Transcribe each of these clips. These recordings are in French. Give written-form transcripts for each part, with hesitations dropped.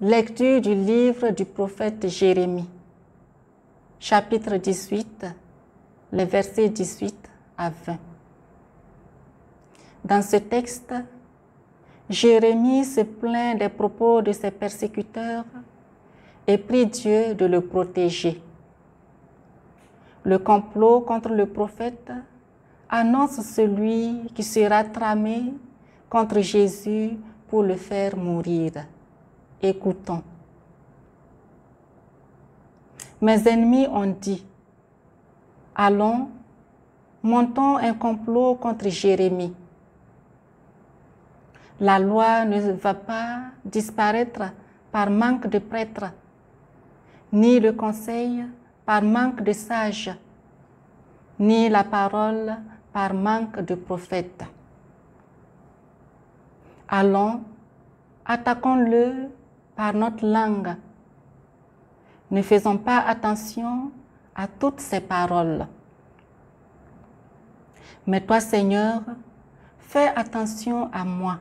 Lecture du livre du prophète Jérémie, chapitre 18, les versets 18 à 20. Dans ce texte, Jérémie se plaint des propos de ses persécuteurs et prie Dieu de le protéger. Le complot contre le prophète annonce celui qui sera tramé contre Jésus pour le faire mourir. Écoutons. Mes ennemis ont dit, allons, montons un complot contre Jérémie. La loi ne va pas disparaître par manque de prêtres, ni le conseil par manque de sages, ni la parole par manque de prophètes. Allons, attaquons-le par notre langue. Ne faisons pas attention à toutes ces paroles. Mais toi, Seigneur, fais attention à moi.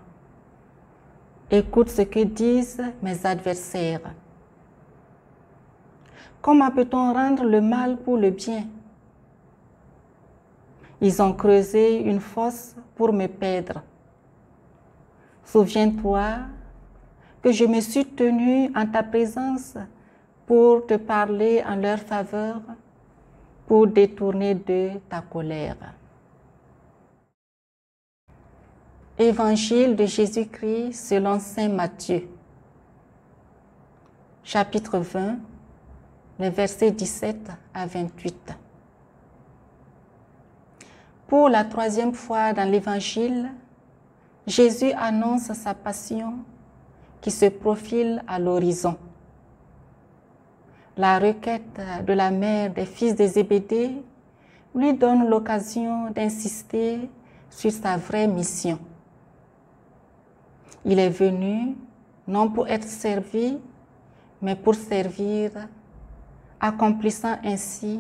Écoute ce que disent mes adversaires. Comment peut-on rendre le mal pour le bien? Ils ont creusé une fosse pour me perdre. Souviens-toi que je me suis tenue en ta présence pour te parler en leur faveur, pour détourner de ta colère. Évangile de Jésus-Christ selon saint Matthieu, chapitre 20, les versets 17 à 28. Pour la troisième fois dans l'Évangile, Jésus annonce sa passion qui se profile à l'horizon. La requête de la mère des fils de Zébédée lui donne l'occasion d'insister sur sa vraie mission. Il est venu non pour être servi, mais pour servir, accomplissant ainsi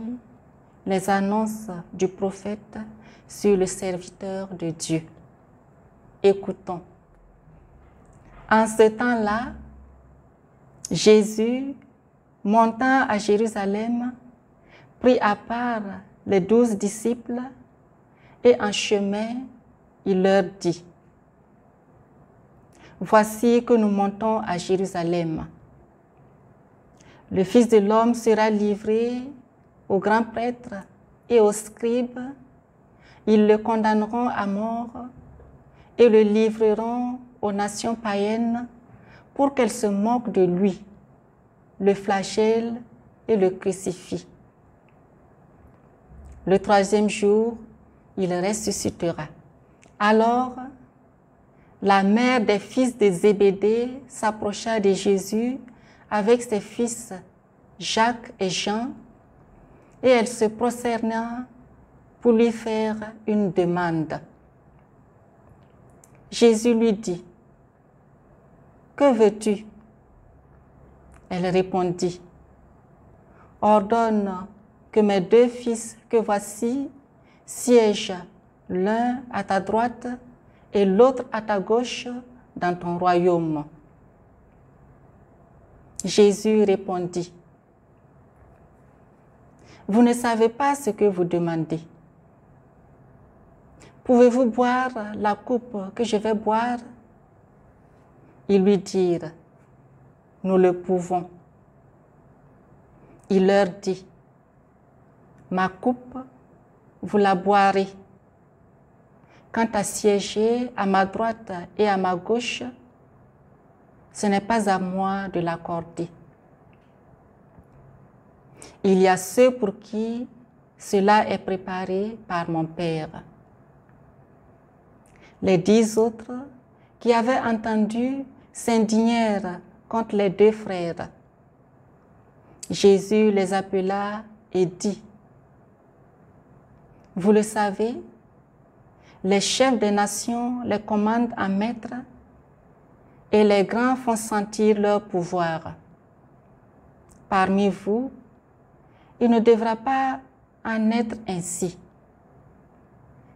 les annonces du prophète sur le serviteur de Dieu. Écoutons. En ce temps-là, Jésus, montant à Jérusalem, prit à part les 12 disciples et en chemin, il leur dit, « Voici que nous montons à Jérusalem. Le Fils de l'homme sera livré aux grands prêtres et aux scribes. Ils le condamneront à mort et le livreront aux nations païennes pour qu'elles se moquent de lui, le flagellent et le crucifient. Le troisième jour, il ressuscitera. » Alors, la mère des fils de Zébédée s'approcha de Jésus avec ses fils Jacques et Jean, et elle se prosterna pour lui faire une demande. Jésus lui dit, « Que veux-tu » Elle répondit, « Ordonne que mes 2 fils que voici siègent l'un à ta droite et l'autre à ta gauche dans ton royaume. » Jésus répondit, « Vous ne savez pas ce que vous demandez. Pouvez-vous boire la coupe que je vais boire? » Ils lui dirent, « Nous le pouvons. » Il leur dit, « Ma coupe, vous la boirez. Quant à siéger à ma droite et à ma gauche, ce n'est pas à moi de l'accorder. Il y a ceux pour qui cela est préparé par mon Père. » Les 10 autres qui avaient entendu s'indignèrent contre les 2 frères. Jésus les appela et dit, « Vous le savez, les chefs des nations les commandent en maître et les grands font sentir leur pouvoir. Parmi vous, il ne devra pas en être ainsi.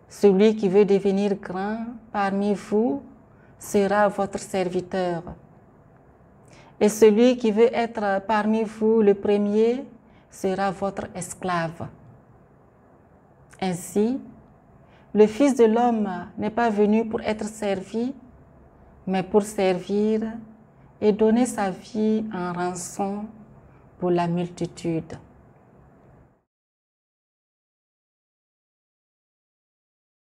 Celui qui veut devenir grand parmi vous sera votre serviteur. Et celui qui veut être parmi vous le premier sera votre esclave. Ainsi, le Fils de l'homme n'est pas venu pour être servi, mais pour servir et donner sa vie en rançon pour la multitude.